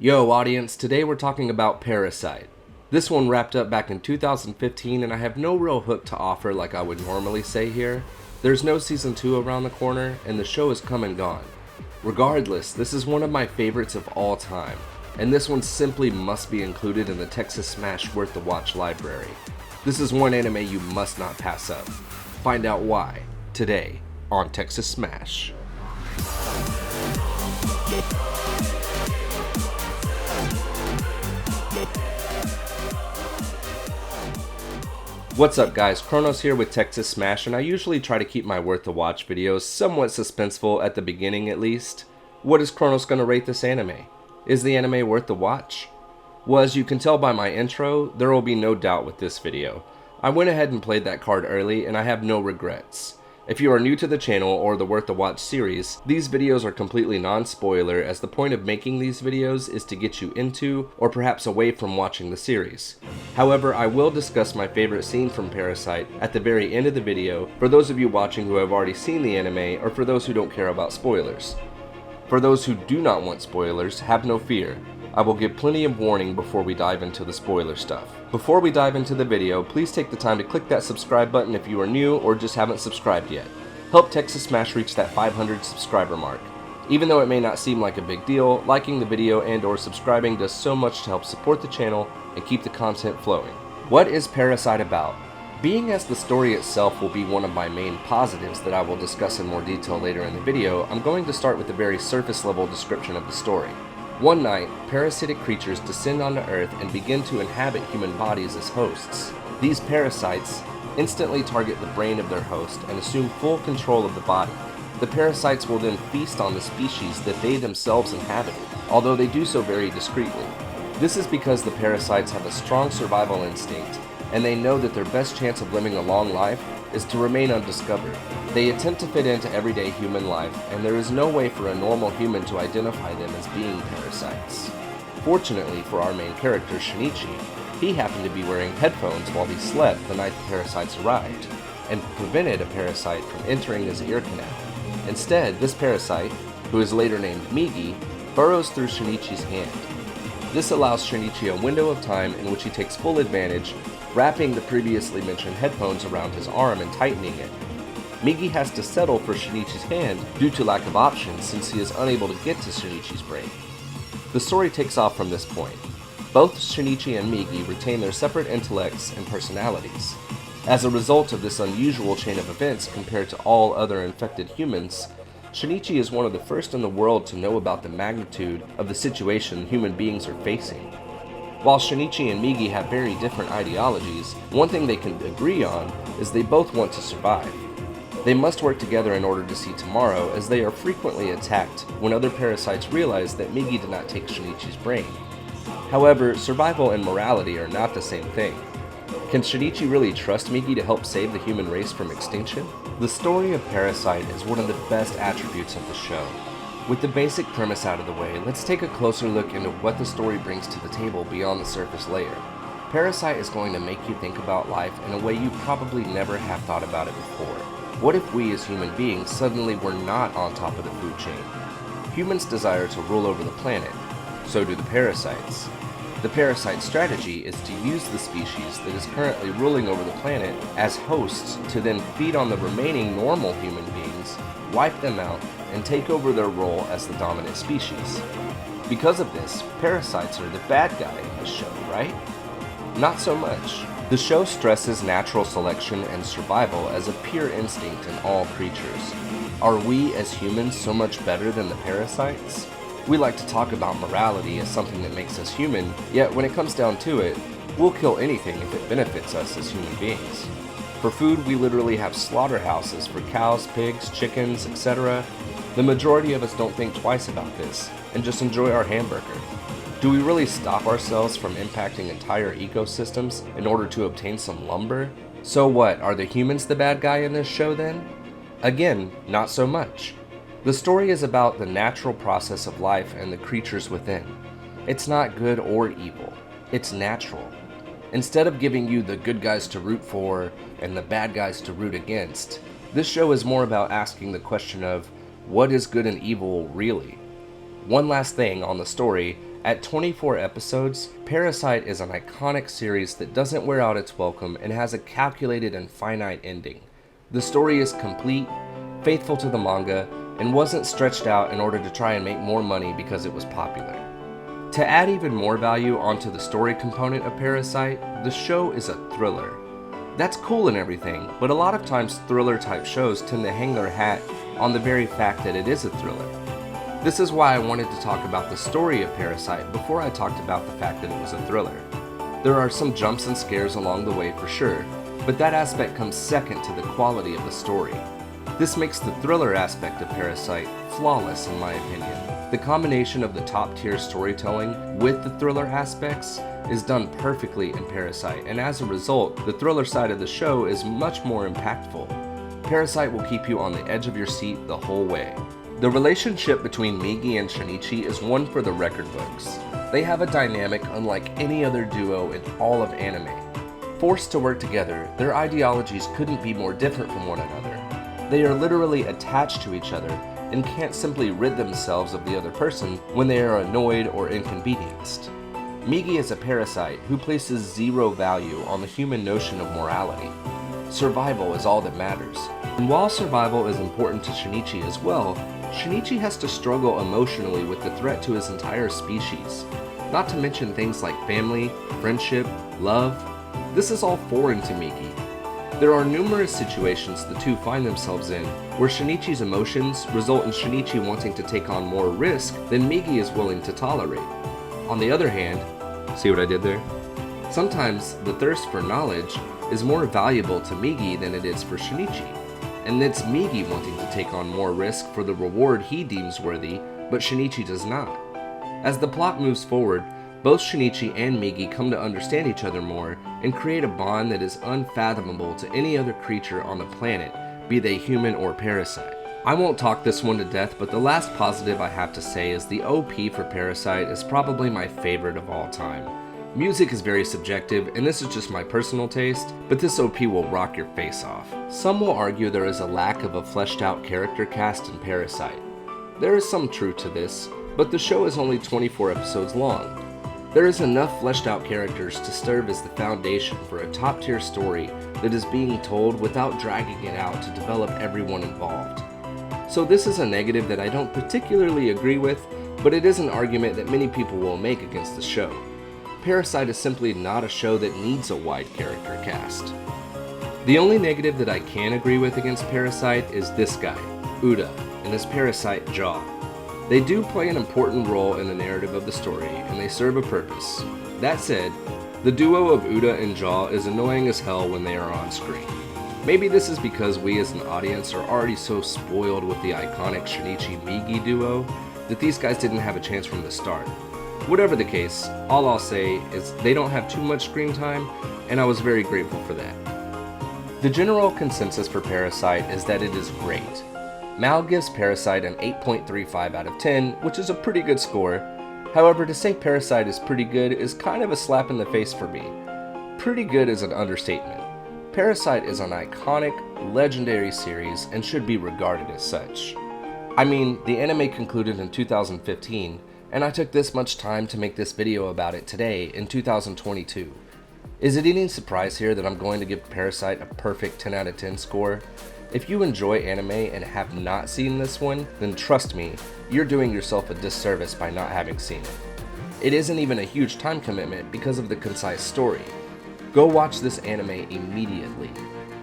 Yo audience, today we're talking about Parasite. This one wrapped up back in 2015 and I have no real hook to offer like I would normally say here. There's no season 2 around the corner and the show is come and gone. Regardless, this is one of my favorites of all time, and this one simply must be included in the Texas Smash Worth the Watch library. This is one anime you must not pass up. Find out why, today, on Texas Smash. What's up guys, Kronos here with Texas Smash, and I usually try to keep my Worth the Watch videos somewhat suspenseful at the beginning at least. What is Kronos gonna rate this anime? Is the anime worth the watch? Well, as you can tell by my intro, there will be no doubt with this video. I went ahead and played that card early and I have no regrets. If you are new to the channel or the Worth the Watch series, these videos are completely non-spoiler as the point of making these videos is to get you into or perhaps away from watching the series. However, I will discuss my favorite scene from Parasite at the very end of the video for those of you watching who have already seen the anime or for those who don't care about spoilers. For those who do not want spoilers, have no fear. I will give plenty of warning before we dive into the spoiler stuff. Before we dive into the video, please take the time to click that subscribe button if you are new or just haven't subscribed yet. Help Texas Smash reach that 500 subscriber mark. Even though it may not seem like a big deal, liking the video and or subscribing does so much to help support the channel and keep the content flowing. What is Parasite about? Being as the story itself will be one of my main positives that I will discuss in more detail later in the video, I'm going to start with a very surface level description of the story. One night, parasitic creatures descend onto Earth and begin to inhabit human bodies as hosts. These parasites instantly target the brain of their host and assume full control of the body. The parasites will then feast on the species that they themselves inhabited, although they do so very discreetly. This is because the parasites have a strong survival instinct, and they know that their best chance of living a long life is to remain undiscovered. They attempt to fit into everyday human life, and there is no way for a normal human to identify them as being parasites. Fortunately for our main character, Shinichi, he happened to be wearing headphones while he slept the night the parasites arrived, and prevented a parasite from entering his ear canal. Instead, this parasite, who is later named Migi, burrows through Shinichi's hand. This allows Shinichi a window of time in which he takes full advantage, wrapping the previously mentioned headphones around his arm and tightening it. Migi has to settle for Shinichi's hand due to lack of options since he is unable to get to Shinichi's brain. The story takes off from this point. Both Shinichi and Migi retain their separate intellects and personalities. As a result of this unusual chain of events compared to all other infected humans, Shinichi is one of the first in the world to know about the magnitude of the situation human beings are facing. While Shinichi and Migi have very different ideologies, one thing they can agree on is they both want to survive. They must work together in order to see tomorrow, as they are frequently attacked when other parasites realize that Migi did not take Shinichi's brain. However, survival and morality are not the same thing. Can Shinichi really trust Migi to help save the human race from extinction? The story of Parasite is one of the best attributes of the show. With the basic premise out of the way, let's take a closer look into what the story brings to the table beyond the surface layer. Parasite is going to make you think about life in a way you probably never have thought about it before. What if we as human beings suddenly were not on top of the food chain? Humans desire to rule over the planet, so do the parasites. The parasite strategy is to use the species that is currently ruling over the planet as hosts to then feed on the remaining normal human beings, wipe them out, and take over their role as the dominant species. Because of this, parasites are the bad guy in this show, right? Not so much. The show stresses natural selection and survival as a pure instinct in all creatures. Are we as humans so much better than the parasites? We like to talk about morality as something that makes us human, yet when it comes down to it, we'll kill anything if it benefits us as human beings. For food, we literally have slaughterhouses for cows, pigs, chickens, etc. The majority of us don't think twice about this, and just enjoy our hamburger. Do we really stop ourselves from impacting entire ecosystems in order to obtain some lumber? So what, are the humans the bad guy in this show then? Again, not so much. The story is about the natural process of life and the creatures within. It's not good or evil, it's natural. Instead of giving you the good guys to root for and the bad guys to root against, this show is more about asking the question of, what is good and evil really? One last thing on the story, At 24 episodes, Parasite is an iconic series that doesn't wear out its welcome and has a calculated and finite ending. The story is complete, faithful to the manga, and wasn't stretched out in order to try and make more money because it was popular. To add even more value onto the story component of Parasite, the show is a thriller. That's cool and everything, but a lot of times thriller type shows tend to hang their hat on the very fact that it is a thriller. This is why I wanted to talk about the story of Parasite before I talked about the fact that it was a thriller. There are some jumps and scares along the way for sure, but that aspect comes second to the quality of the story. This makes the thriller aspect of Parasite flawless in my opinion. The combination of the top tier storytelling with the thriller aspects is done perfectly in Parasite, and as a result, the thriller side of the show is much more impactful. Parasite will keep you on the edge of your seat the whole way. The relationship between Migi and Shinichi is one for the record books. They have a dynamic unlike any other duo in all of anime. Forced to work together, their ideologies couldn't be more different from one another. They are literally attached to each other and can't simply rid themselves of the other person when they are annoyed or inconvenienced. Migi is a parasite who places zero value on the human notion of morality. Survival is all that matters. And while survival is important to Shinichi as well, Shinichi has to struggle emotionally with the threat to his entire species. Not to mention things like family, friendship, love. This is all foreign to Migi. There are numerous situations the two find themselves in where Shinichi's emotions result in Shinichi wanting to take on more risk than Migi is willing to tolerate. On the other hand, see what I did there? Sometimes the thirst for knowledge is more valuable to Migi than it is for Shinichi, and it's Migi wanting to take on more risk for the reward he deems worthy, but Shinichi does not. As the plot moves forward, both Shinichi and Migi come to understand each other more and create a bond that is unfathomable to any other creature on the planet, be they human or parasite. I won't talk this one to death, but the last positive I have to say is the OP for Parasite is probably my favorite of all time. Music is very subjective, and this is just my personal taste, but this OP will rock your face off. Some will argue there is a lack of a fleshed out character cast in Parasite. There is some truth to this, but the show is only 24 episodes long. There is enough fleshed out characters to serve as the foundation for a top tier story that is being told without dragging it out to develop everyone involved. So this is a negative that I don't particularly agree with, but it is an argument that many people will make against the show. Parasite is simply not a show that needs a wide character cast. The only negative that I can agree with against Parasite is this guy, Uda, and his parasite Jaw. They do play an important role in the narrative of the story, and they serve a purpose. That said, the duo of Uda and Jaw is annoying as hell when they are on screen. Maybe this is because we as an audience are already so spoiled with the iconic Shinichi-Migi duo that these guys didn't have a chance from the start. Whatever the case, all I'll say is they don't have too much screen time, and I was very grateful for that. The general consensus for Parasite is that it is great. Mal gives Parasite an 8.35 out of 10, which is a pretty good score. However, to say Parasite is pretty good is kind of a slap in the face for me. Pretty good is an understatement. Parasite is an iconic, legendary series and should be regarded as such. I mean, the anime concluded in 2015, and I took this much time to make this video about it today in 2022. Is it any surprise here that I'm going to give Parasite a perfect 10 out of 10 score? If you enjoy anime and have not seen this one, then trust me, you're doing yourself a disservice by not having seen it. It isn't even a huge time commitment because of the concise story. Go watch this anime immediately.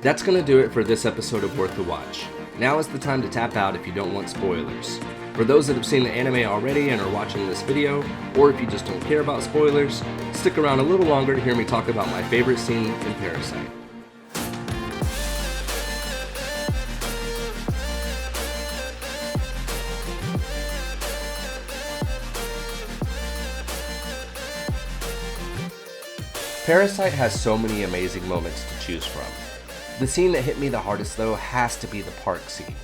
That's gonna do it for this episode of Worth the Watch. Now is the time to tap out if you don't want spoilers. For those that have seen the anime already and are watching this video, or if you just don't care about spoilers, stick around a little longer to hear me talk about my favorite scene in Parasite. Parasite has so many amazing moments to choose from. The scene that hit me the hardest though has to be the park scene.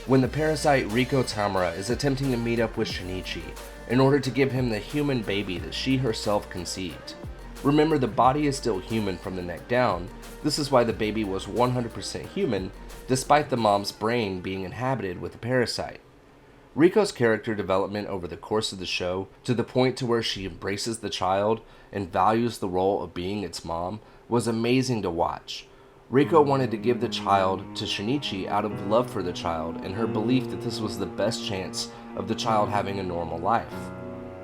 When the parasite Riko Tamura is attempting to meet up with Shinichi in order to give him the human baby that she herself conceived. Remember, the body is still human from the neck down. This is why the baby was 100% human, despite the mom's brain being inhabited with a parasite. Riko's character development over the course of the show, to the point to where she embraces the child and values the role of being its mom, was amazing to watch. Riko wanted to give the child to Shinichi out of love for the child and her belief that this was the best chance of the child having a normal life.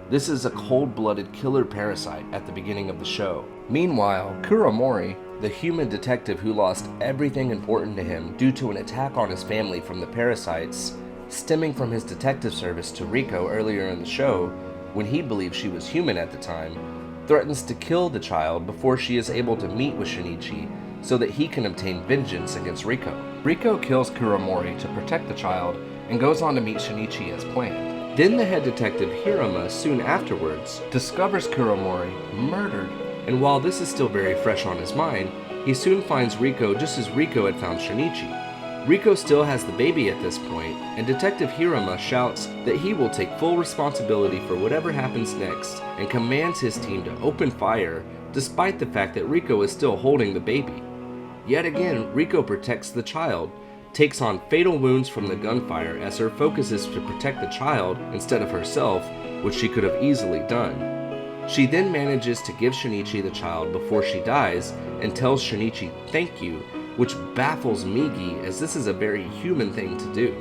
This is a cold-blooded killer parasite at the beginning of the show. Meanwhile, Kuromori, the human detective who lost everything important to him due to an attack on his family from the parasites, stemming from his detective service to Riko earlier in the show, when he believed she was human at the time, threatens to kill the child before she is able to meet with Shinichi so that he can obtain vengeance against Riko. Riko kills Kuromori to protect the child and goes on to meet Shinichi as planned. Then the head detective Hirama soon afterwards discovers Kuromori murdered, and while this is still very fresh on his mind, he soon finds Riko just as Riko had found Shinichi. Riko still has the baby at this point, and Detective Hirama shouts that he will take full responsibility for whatever happens next and commands his team to open fire despite the fact that Riko is still holding the baby. Yet again, Riko protects the child, takes on fatal wounds from the gunfire as her focus is to protect the child instead of herself, which she could have easily done. She then manages to give Shinichi the child before she dies and tells Shinichi thank you, which baffles Migi as this is a very human thing to do.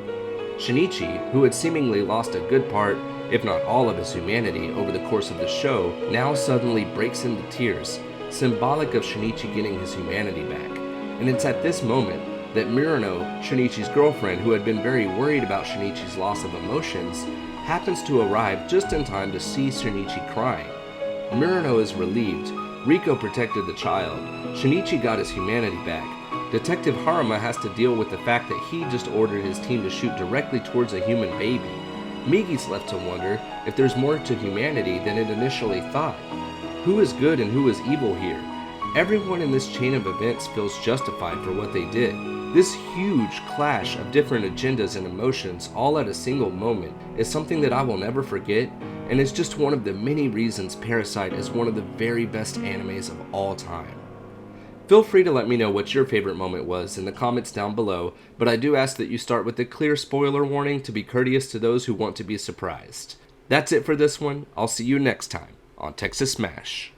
Shinichi, who had seemingly lost a good part, if not all of his humanity over the course of the show, now suddenly breaks into tears, symbolic of Shinichi getting his humanity back. And it's at this moment that Murano, Shinichi's girlfriend, who had been very worried about Shinichi's loss of emotions, happens to arrive just in time to see Shinichi crying. Murano is relieved. Riko protected the child. Shinichi got his humanity back. Detective Haruma has to deal with the fact that he just ordered his team to shoot directly towards a human baby. Migi's left to wonder if there's more to humanity than it initially thought. Who is good and who is evil here? Everyone in this chain of events feels justified for what they did. This huge clash of different agendas and emotions all at a single moment is something that I will never forget, and is just one of the many reasons Parasite is one of the very best animes of all time. Feel free to let me know what your favorite moment was in the comments down below, but I do ask that you start with a clear spoiler warning to be courteous to those who want to be surprised. That's it for this one. I'll see you next time on Texas Smash.